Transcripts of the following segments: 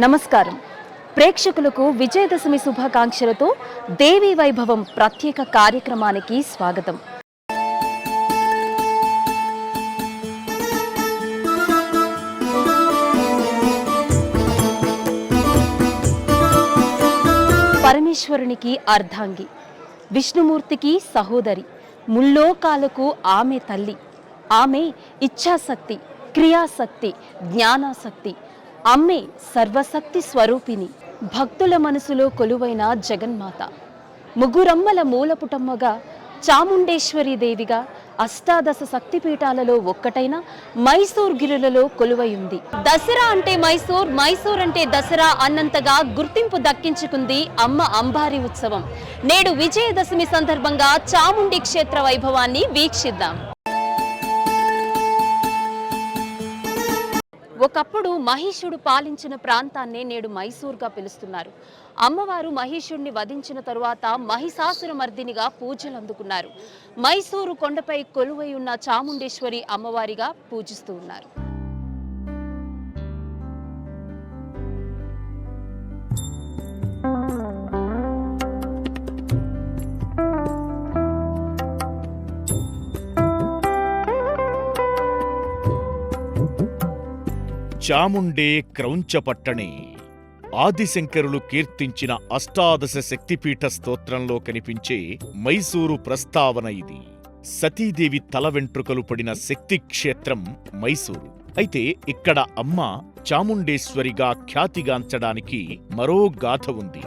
నమస్కారం ప్రేక్షకులకు విజయదశమి శుభాకాంక్షలతో దేవి వైభవం ప్రత్యేక కార్యక్రమానికి స్వాగతం. పరమేశ్వరునికి అర్ధాంగి, విష్ణుమూర్తికి సహోదరి, ముల్లోకాలకు ఆమె తల్లి. ఆమె ఇచ్ఛాశక్తి, క్రియాశక్తి, జ్ఞానాశక్తి. అమ్మే సర్వశక్తి స్వరూపిణి, భక్తుల మనసులో కొలువైన జగన్మాత. ముగ్గురమ్మల మూలపుటమ్మగా చాముండేశ్వరి దేవిగా అష్టాదశ శక్తిపీఠాలలో ఒక్కటైన మైసూర్ గిరులలో కొలువై ఉంది. దసరా అంటే మైసూర్, మైసూర్ అంటే దసరా అన్నంతగా గుర్తింపు దక్కించుకుంది అమ్మ అంబారి ఉత్సవం. నేడు విజయదశమి సందర్భంగా చాముండి క్షేత్ర వైభవాన్ని వీక్షిద్దాం. ఒకప్పుడు మహిషుడు పాలించిన ప్రాంతాన్నే నేడు మైసూర్గా పిలుస్తున్నారు. అమ్మవారు మహిషుడిని వధించిన తరువాత మహిషాసురమర్దినిగా పూజలు అందుకున్నారు. మైసూరు కొండపై కొలువై ఉన్న చాముండేశ్వరి అమ్మవారిగా పూజిస్తూ ఉన్నారు. చాముండే క్రౌంచపట్టణే ఆదిశంకరులు కీర్తించిన అష్టాదశ శక్తిపీఠ స్తోత్రంలో కనిపించే మైసూరు ప్రస్తావన ఇది. సతీదేవి తల వెంట్రుకలు పడిన శక్తి క్షేత్రం మైసూరు. అయితే ఇక్కడ అమ్మ చాముండేశ్వరిగా ఖ్యాతిగాంచడానికి మరో గాథ ఉంది.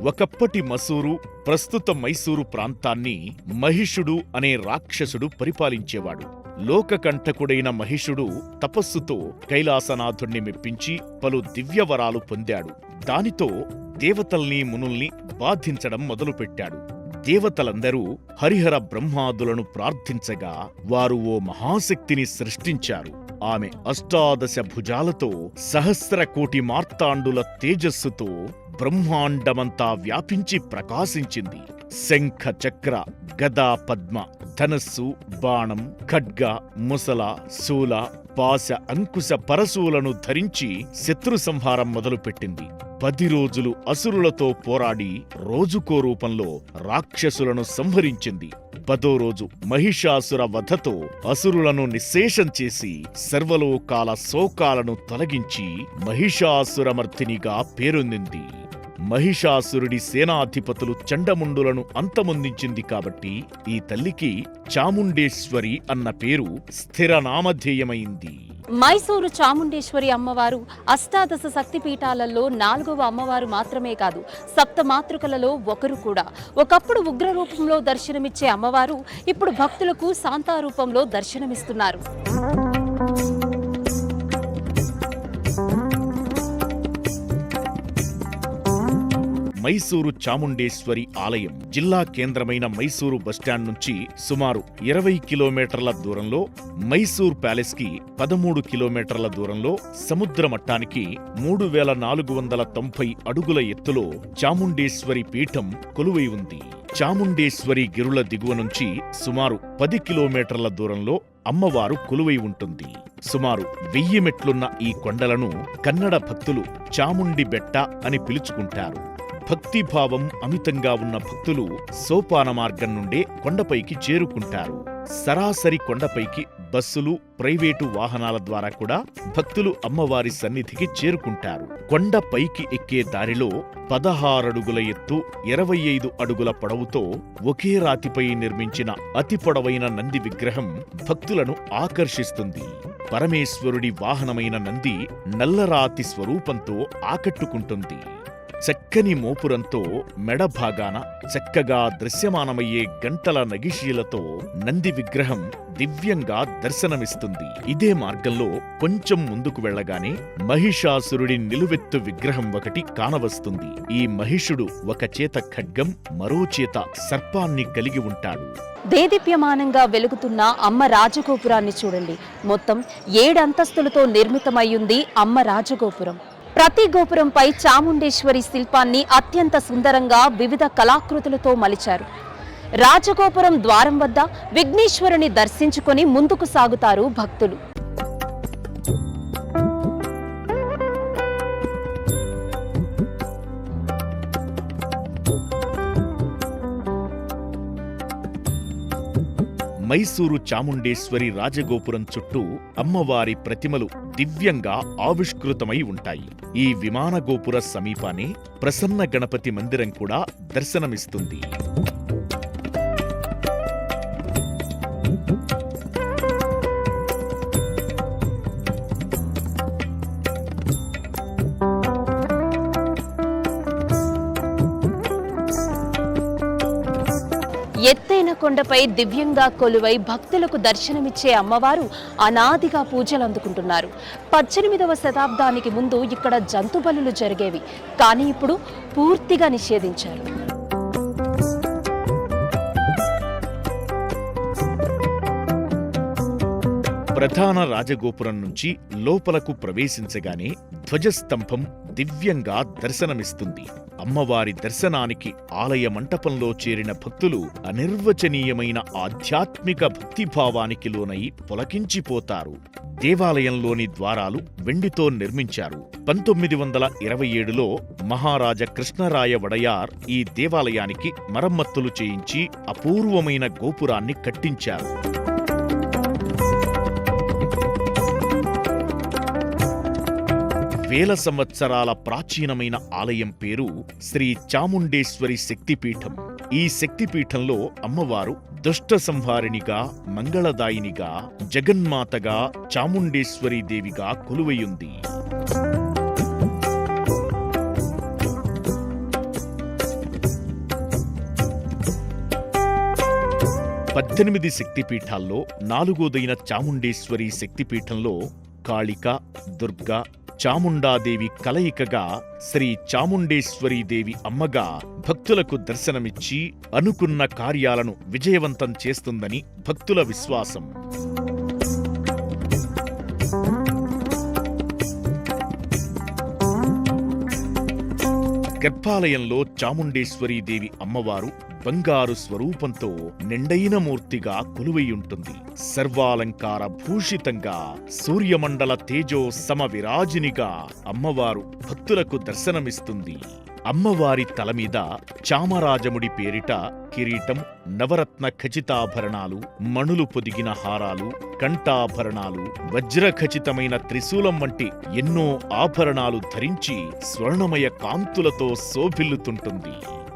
ఒకప్పటి మసూరు, ప్రస్తుత మైసూరు ప్రాంతాన్ని మహిషుడు అనే రాక్షసుడు పరిపాలించేవాడు. లోకకంఠకుడైన మహిషుడు తపస్సుతో కైలాసనాథుణ్ణి మెప్పించి పలు దివ్యవరాలు పొందాడు. దానితో దేవతల్ని మునుల్ని బాధించడం మొదలుపెట్టాడు. దేవతలందరూ హరిహర బ్రహ్మాదులను ప్రార్థించగా వారు ఓ మహాశక్తిని సృష్టించారు. ఆమె అష్టాదశ భుజాలతో సహస్ర కోటి మార్తాండుల తేజస్సుతో బ్రహ్మాండమంతా వ్యాపించి ప్రకాశించింది. శంఖ, చక్ర, గదా, పద్మ, ధనస్సు, బాణం, ఖడ్గ, ముసల, శూల, పాశ, అంకుశ పరశువులను ధరించి శత్రు సంహారం మొదలుపెట్టింది. 10 రోజులు అసురులతో పోరాడి రోజుకో రూపంలో రాక్షసులను సంహరించింది. 10వ రోజు మహిషాసుర వధతో అసురులను నిశ్శేషం చేసి సర్వలోకాల శోకాలను తొలగించి మహిషాసురమర్దినిగా పేరొందింది. మహిషాసురుడి సేనాధిపతులు చండముండులను అంతమొందించింది కాబట్టి ఈ తల్లికి చాముండేశ్వరి అన్న పేరు స్థిరనామధేయమైంది. మైసూరు చాముండేశ్వరి అమ్మవారు అష్టాదశ శక్తిపీఠాలలో 4వ అమ్మవారు మాత్రమే కాదు, సప్తమాతృకలలో ఒకరు కూడా. ఒకప్పుడు ఉగ్ర రూపంలో దర్శనమిచ్చే అమ్మవారు ఇప్పుడు భక్తులకు శాంతారూపంలో దర్శనమిస్తున్నారు. మైసూరు చాముండేశ్వరి ఆలయం జిల్లా కేంద్రమైన మైసూరు బస్టాండ్ నుంచి సుమారు 20 కిలోమీటర్ల దూరంలో, మైసూర్ ప్యాలెస్ కి 13 కిలోమీటర్ల దూరంలో, సముద్ర మట్టానికి 3490 అడుగుల ఎత్తులో చాముండేశ్వరి పీఠం కొలువై ఉంది. చాముండేశ్వరి గిరుల దిగువ నుంచి సుమారు 10 కిలోమీటర్ల దూరంలో అమ్మవారు కొలువై ఉంటుంది. సుమారు 1000 మెట్లున్న ఈ కొండలను కన్నడ భక్తులు చాముండి బెట్ట అని పిలుచుకుంటారు. భక్తిభావం అమితంగా ఉన్న భక్తులు సోపాన మార్గం నుండే కొండపైకి చేరుకుంటారు. సరాసరి కొండపైకి బస్సులు, ప్రైవేటు వాహనాల ద్వారా కూడా భక్తులు అమ్మవారి సన్నిధికి చేరుకుంటారు. కొండపైకి ఎక్కే దారిలో 16 అడుగుల ఎత్తు, 25 అడుగుల పొడవుతో ఒకే రాతిపై నిర్మించిన అతి పొడవైన నంది విగ్రహం భక్తులను ఆకర్షిస్తుంది. పరమేశ్వరుడి వాహనమైన నంది నల్లరాతి స్వరూపంతో ఆకట్టుకుంటుంది. చక్కని మోపురంతో మెడభాగాన చక్కగా దృశ్యమానమయ్యే గంటల నగిషీలతో నంది విగ్రహం దివ్యంగా దర్శనమిస్తుంది. ఇదే మార్గంలో కొంచెం ముందుకు వెళ్లగానే మహిషాసురుడి నిలువెత్తు విగ్రహం ఒకటి కానవస్తుంది. ఈ మహిషుడు ఒక చేత ఖడ్గం, మరో చేత సర్పాన్ని కలిగి ఉంటాడు. దేదీప్యమానంగా వెలుగుతున్న అమ్మ రాజగోపురాన్ని చూడండి. మొత్తం 7 అంతస్తులతో నిర్మితమయ్యుంది అమ్మ రాజగోపురం. ప్రతి గోపురంపై చాముండేశ్వరి శిల్పాన్ని అత్యంత సుందరంగా వివిధ కళాకృతులతో మలిచారు. రాజగోపురం ద్వారం వద్ద విఘ్నేశ్వరుని దర్శించుకొని ముందుకు సాగుతారు భక్తులు. మైసూరు చాముండేశ్వరి రాజగోపురం చుట్టూ అమ్మవారి ప్రతిమలు దివ్యంగా ఆవిష్కృతమై ఉంటాయి. ఈ విమాన గోపుర సమీపానే ప్రసన్న గణపతి మందిరం కూడా దర్శనమిస్తుంది. ఎత్తైన కొండపై దివ్యంగా కొలువై భక్తులకు దర్శనమిచ్చే అమ్మవారు అనాదిగా పూజలు అందుకుంటున్నారు. 18వ శతాబ్దానికి ముందు ఇక్కడ జంతు బలులు జరిగేవి, కానీ ఇప్పుడు పూర్తిగా నిషేధించారు. ప్రధాన రాజగోపురం నుంచి లోపలకు ప్రవేశించగానే ధ్వజస్తంభం దివ్యంగా దర్శనమిస్తుంది. అమ్మవారి దర్శనానికి ఆలయ మంటపంలో చేరిన భక్తులు అనిర్వచనీయమైన ఆధ్యాత్మిక భక్తిభావానికి లోనై పులకించిపోతారు. దేవాలయంలోని ద్వారాలు వెండితో నిర్మించారు. 1927లో మహారాజ కృష్ణరాయ వడయార్ ఈ దేవాలయానికి మరమ్మతులు చేయించి అపూర్వమైన గోపురాన్ని కట్టించారు. వేల సంవత్సరాల ప్రాచీనమైన ఆలయం పేరు శ్రీ చాముండేశ్వరి శక్తిపీఠం. ఈ శక్తిపీఠంలో అమ్మవారు దుష్ట సంహారిణిగా, మంగళదాయినిగా, జగన్మాతగా, చాముండేశ్వరీదేవిగా కొలువైయుంది. పద్దెనిమిది శక్తిపీఠాల్లో నాలుగోదైన చాముండేశ్వరి శక్తిపీఠంలో కాళిక, దుర్గా, చాముండాదేవి కలయికగా శ్రీ చాముండేశ్వరీదేవి అమ్మగా భక్తులకు దర్శనమిచ్చి అనుకున్న కార్యాలను విజయవంతం చేస్తుందని భక్తుల విశ్వాసం. గర్భాలయంలో చాముండేశ్వరీదేవి అమ్మవారు బంగారు స్వరూపంతో నిండైన మూర్తిగా కొలువైయుంటుంది. సర్వాలంకార భూషితంగా సూర్యమండల తేజో సమవిరాజినిగా అమ్మవారు భక్తులకు దర్శనమిస్తుంది. అమ్మవారి తలమీద చామరాజముడి పేరిట కిరీటం, నవరత్న ఖచితాభరణాలు, మణులు పొదిగిన హారాలు, కంఠాభరణాలు, వజ్రఖచితమైన త్రిశూలం వంటి ఎన్నో ఆభరణాలు ధరించి స్వర్ణమయ కాంతులతో శోభిల్లుతుంటుంది.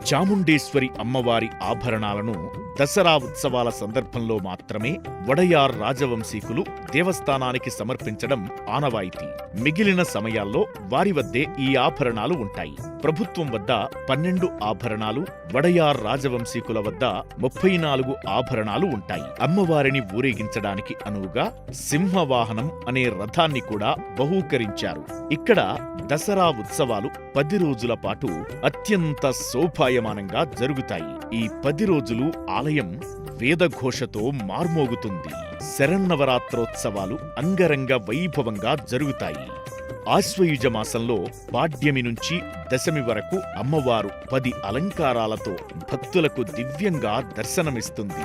చాముండేశ్వరి అమ్మవారి ఆభరణాలను దసరా ఉత్సవాల సందర్భంలో మాత్రమే వడయార్ రాజవంశీకులు దేవస్థానానికి సమర్పించడం ఆనవాయితీ. మిగిలిన సమయాల్లో వారి వద్దే ఈ ఆభరణాలు ఉంటాయి. ప్రభుత్వం వద్ద 12 ఆభరణాలు, వడయార్ రాజవంశీకుల వద్ద 34 ఆభరణాలు ఉంటాయి. అమ్మవారిని ఊరేగించడానికి అనువుగా సింహవాహనం అనే రథాన్ని కూడా బహూకరించారు. ఇక్కడ దసరా ఉత్సవాలు 10 రోజుల పాటు అత్యంత శోభాయమానంగా జరుగుతాయి. ఈ 10 రోజులు ఆలయం వేదఘోషతో మార్మోగుతుంది. శరన్నవరాత్రోత్సవాలు అంగరంగ వైభవంగా జరుగుతాయి. ఆశ్వయుజ మాసంలో పాడ్యమి నుంచి దశమి వరకు అమ్మవారు 10 అలంకారాలతో భక్తులకు దివ్యంగా దర్శనమిస్తుంది.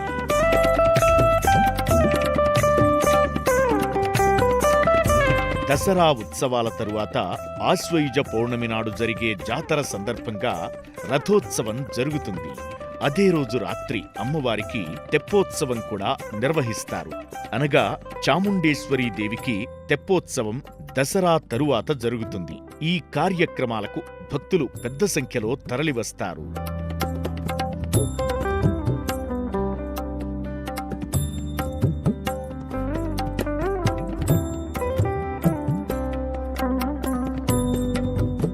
దసరా ఉత్సవాల తరువాత ఆశ్వయుజ పౌర్ణమి నాడు జరిగే జాతర సందర్భంగా రథోత్సవం జరుగుతుంది. అదే రోజు రాత్రి అమ్మవారికి తెప్పోత్సవం కూడా నిర్వహిస్తారు. అనగా చాముండేశ్వరీ దేవికి తెప్పోత్సవం దసరా తరువాత జరుగుతుంది. ఈ కార్యక్రమాలకు భక్తులు పెద్ద సంఖ్యలో తరలివస్తారు.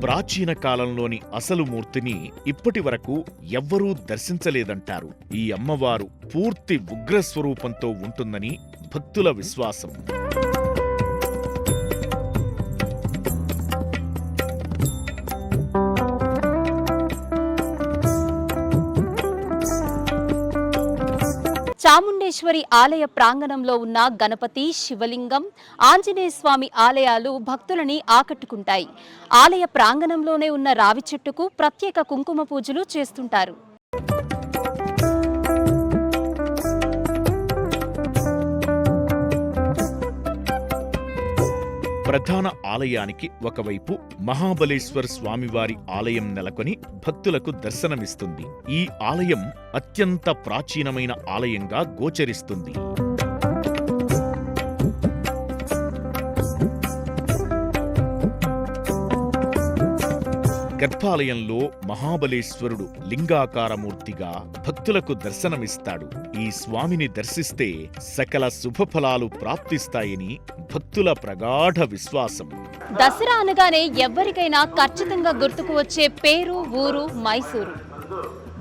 ప్రాచీన కాలంలోని అసలు మూర్తిని ఇప్పటి వరకు ఎవ్వరూ దర్శించలేదంటారు. ఈ అమ్మవారు పూర్తి ఉగ్రస్వరూపంతో ఉంటుందని భక్తుల విశ్వాసం. చాముండేశ్వరి ఆలయ ప్రాంగణంలో ఉన్న గణపతి, శివలింగం, ఆంజనేయ స్వామి ఆలయాలు భక్తులని ఆకట్టుకుంటాయి. ఆలయ ప్రాంగణంలోనే ఉన్న రావి చెట్టుకు ప్రత్యేక కుంకుమ పూజలు చేస్తుంటారు. ప్రధాన ఆలయానికి ఒకవైపు మహాబలేశ్వర్ స్వామివారి ఆలయం నెలకొని భక్తులకు దర్శనమిస్తుంది. ఈ ఆలయం అత్యంత ప్రాచీనమైన ఆలయంగా గోచరిస్తుంది. గర్భాలయంలో మహాబలేశ్వరుడు లింగాకారమూర్తిగా భక్తులకు దర్శనమిస్తాడు. ఈ స్వామిని దర్శిస్తే సకల శుభఫలాలు ప్రాప్తిస్తాయని భక్తుల ప్రగాఢ విశ్వాసం. దసరా అనగానే ఎవ్వరికైనా ఖచ్చితంగా గుర్తుకు వచ్చే పేరు, ఊరు మైసూరు.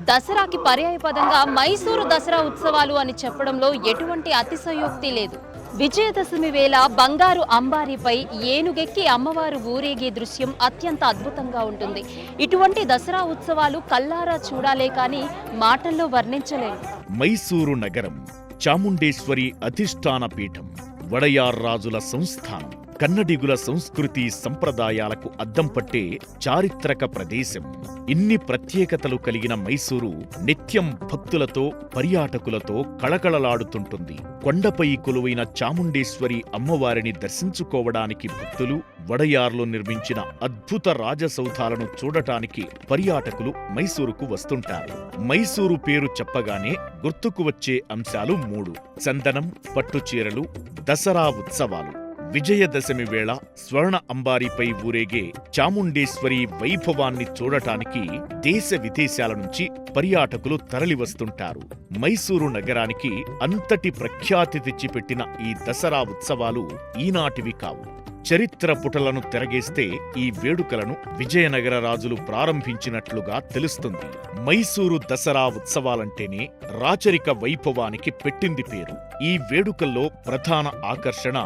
దసరాకి పర్యాయపదంగా మైసూరు దసరా ఉత్సవాలు అని చెప్పడంలో ఎటువంటి అతిశయోక్తి లేదు. విజయదశమి వేళ బంగారు అంబారీపై ఏనుగెక్కి అమ్మవారు ఊరేగే దృశ్యం అత్యంత అద్భుతంగా ఉంటుంది. ఇటువంటి దసరా ఉత్సవాలు కల్లారా చూడాలే కానీ మాటల్లో వర్ణించలేము. మైసూరు నగరం చాముండేశ్వరి అధిష్టాన పీఠం, వడయార్ రాజుల సంస్థానం, కన్నడిగుల సంస్కృతి సంప్రదాయాలకు అద్దం పట్టే చారిత్రక ప్రదేశం. ఇన్ని ప్రత్యేకతలు కలిగిన మైసూరు నిత్యం భక్తులతో, పర్యాటకులతో కళకళలాడుతుంటుంది. కొండపై కొలువైన చాముండేశ్వరి అమ్మవారిని దర్శించుకోవడానికి భక్తులు, వడయార్లో నిర్మించిన అద్భుత రాజసౌధాలను చూడటానికి పర్యాటకులు మైసూరుకు వస్తుంటారు. మైసూరు పేరు చెప్పగానే గుర్తుకు వచ్చే అంశాలు 3: చందనం, పట్టుచీరలు, దసరా ఉత్సవాలు. విజయదశమి వేళ స్వర్ణ అంబారీపై ఊరేగే చాముండేశ్వరి వైభవాన్ని చూడటానికి దేశ విదేశాల నుంచి పర్యాటకులు తరలివస్తుంటారు. మైసూరు నగరానికి అంతటి ప్రఖ్యాతి తెచ్చిపెట్టిన ఈ దసరా ఉత్సవాలు ఈనాటివి కావు. చరిత్ర పుటలను తిరగేస్తే ఈ వేడుకలను విజయనగర రాజులు ప్రారంభించినట్లుగా తెలుస్తుంది. మైసూరు దసరా ఉత్సవాలంటేనే రాచరిక వైభవానికి పెట్టింది పేరు. ఈ వేడుకల్లో ప్రధాన ఆకర్షణ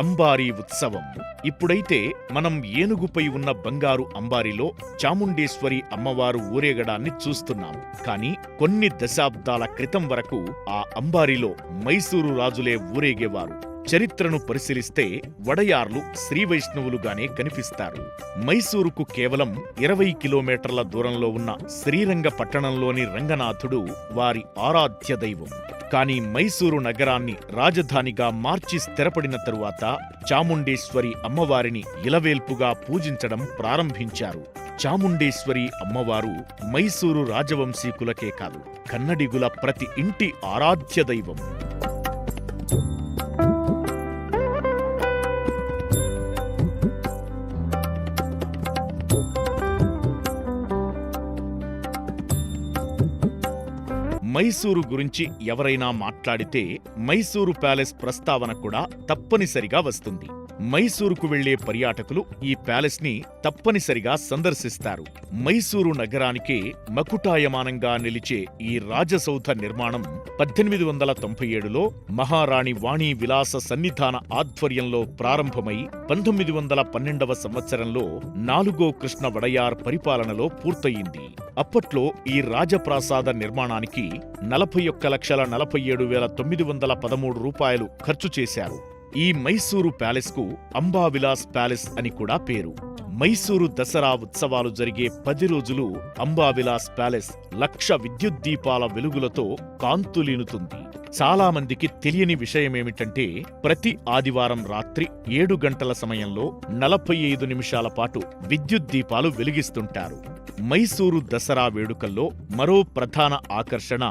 అంబారీ ఉత్సవం. ఇప్పుడైతే మనం ఏనుగుపై ఉన్న బంగారు అంబారీలో చాముండేశ్వరి అమ్మవారు ఊరేగడాన్ని చూస్తున్నాం. కానీ కొన్ని దశాబ్దాల క్రితం వరకు ఆ అంబారీలో మైసూరు రాజులే ఊరేగేవారు. చరిత్రను పరిశీలిస్తే వడయార్లు శ్రీవైష్ణవులుగానే కనిపిస్తారు. మైసూరుకు కేవలం 20 కిలోమీటర్ల దూరంలో ఉన్న శ్రీరంగ పట్టణంలోని రంగనాథుడు వారి ఆరాధ్య దైవం. కానీ మైసూరు నగరాన్ని రాజధానిగా మార్చి స్థిరపడిన తరువాత చాముండేశ్వరి అమ్మవారిని ఇలవేల్పుగా పూజించడం ప్రారంభించారు. చాముండేశ్వరి అమ్మవారు మైసూరు రాజవంశీకులకే కాదు, కన్నడిగుల ప్రతి ఇంటి ఆరాధ్య దైవం. మైసూరు గురించి ఎవరైనా మాట్లాడితే మైసూరు ప్యాలెస్ ప్రస్తావన కూడా తప్పనిసరిగా వస్తుంది. మైసూరుకు వెళ్లే పర్యాటకులు ఈ ప్యాలెస్ ని తప్పనిసరిగా సందర్శిస్తారు. మైసూరు నగరానికే మకుటాయమానంగా నిలిచే ఈ రాజసౌధ నిర్మాణం 1897లో మహారాణి వాణి విలాస సన్నిధాన ఆధ్వర్యంలో ప్రారంభమై 1912వ సంవత్సరంలో 4వ కృష్ణ వడయార్ పరిపాలనలో పూర్తయింది. అప్పట్లో ఈ రాజప్రాసాద నిర్మాణానికి 41,47,913 రూపాయలు ఖర్చు చేశారు. ఈ మైసూరు ప్యాలెస్కు అంబావిలాస్ ప్యాలెస్ అని కూడా పేరు. మైసూరు దసరా ఉత్సవాలు జరిగే 10 రోజులు అంబావిలాస్ ప్యాలెస్ 1,00,000 విద్యుత్ దీపాల వెలుగులతో కాంతులీనుతుంది. చాలా మందికి తెలియని విషయమేమిటంటే ప్రతి ఆదివారం రాత్రి 7 గంటల సమయంలో 45 నిమిషాల పాటు విద్యుత్ దీపాలు వెలిగిస్తుంటారు. మైసూరు దసరా వేడుకల్లో మరో ప్రధాన ఆకర్షణ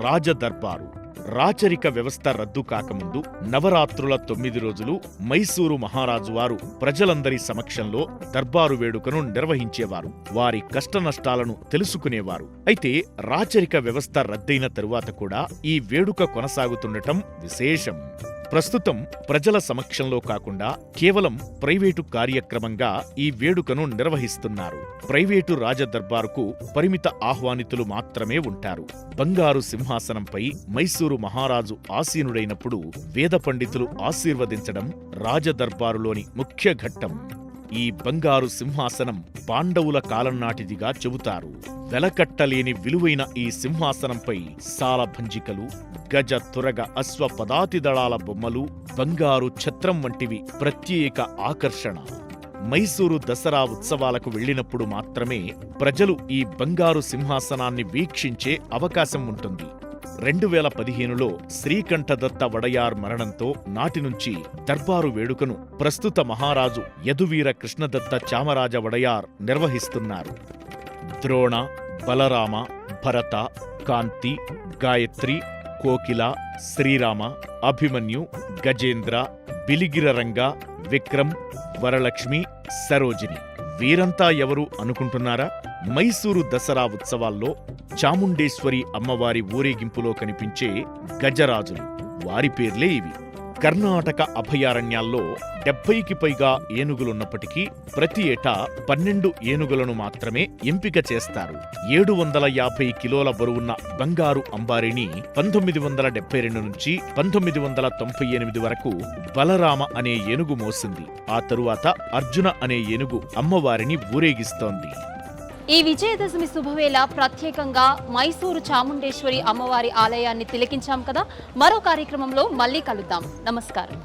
రాజదర్బారు. రాచరిక వ్యవస్థ రద్దు కాకముందు నవరాత్రుల 9 రోజులు మైసూరు మహారాజు వారు ప్రజలందరి సమక్షంలో దర్బారు వేడుకను నిర్వహించేవారు. వారి కష్టనష్టాలను తెలుసుకునేవారు. అయితే రాచరిక వ్యవస్థ రద్దయిన తరువాత కూడా ఈ వేడుక కొనసాగుతుండటం విశేషం. ప్రస్తుతం ప్రజల సమక్షంలో కాకుండా కేవలం ప్రైవేటు కార్యక్రమంగా ఈ వేడుకను నిర్వహిస్తున్నారు. ప్రైవేటు రాజదర్బారుకు పరిమిత ఆహ్వానితులు మాత్రమే ఉంటారు. బంగారు సింహాసనంపై మైసూరు మహారాజు ఆసీనుడైనప్పుడు వేద పండితులు ఆశీర్వదించడం రాజదర్బారులోని ముఖ్య ఘట్టం. ఈ బంగారు సింహాసనం పాండవుల కాలం నాటిదిగా చెబుతారు. వెలకట్టలేని విలువైన ఈ సింహాసనంపై సాలభంజికలు, గజ, తురగ, అశ్వ పదాతి దళాల బొమ్మలు, బంగారు ఛత్రం వంటివి ప్రత్యేక ఆకర్షణ. మైసూరు దసరా ఉత్సవాలకు వెళ్లినప్పుడు మాత్రమే ప్రజలు ఈ బంగారు సింహాసనాన్ని వీక్షించే అవకాశం ఉంటుంది. 2015లో శ్రీకంఠదత్త వడయార్ మరణంతో నాటి నుంచి దర్బారు వేడుకను ప్రస్తుత మహారాజు యదువీర కృష్ణదత్త చామరాజ వడయార్ నిర్వహిస్తున్నారు. ద్రోణ, బలరామ, భరత, కాంతి, గాయత్రి, కోకిల, శ్రీరామ, అభిమన్యు, గజేంద్ర, బిలిగిరరంగ, విక్రమ్, వరలక్ష్మి, సరోజిని వీరంతా ఎవరు అనుకుంటున్నారా? మైసూరు దసరా ఉత్సవాల్లో చాముండేశ్వరి అమ్మవారి ఊరేగింపులో కనిపించే గజరాజులు. వారి పేర్లే ఇవి. కర్ణాటక అభయారణ్యాల్లో 70కి పైగా ఏనుగులున్నప్పటికీ ప్రతి ఏటా 12 ఏనుగులను మాత్రమే ఎంపిక చేస్తారు. 750 కిలోల బరువున్న బంగారు అంబారిని 1972 నుంచి 1998 వరకు బలరామ అనే ఏనుగు మోసింది. ఆ తరువాత అర్జున అనే ఏనుగు అమ్మవారిని ఊరేగిస్తోంది. ఈ విజయదశమి శుభవేళ ప్రత్యేకంగా మైసూరు చాముండేశ్వరి అమ్మవారి ఆలయాన్ని తిలకించాం కదా. మరో కార్యక్రమంలో మళ్ళీ కలుద్దాం. నమస్కారం.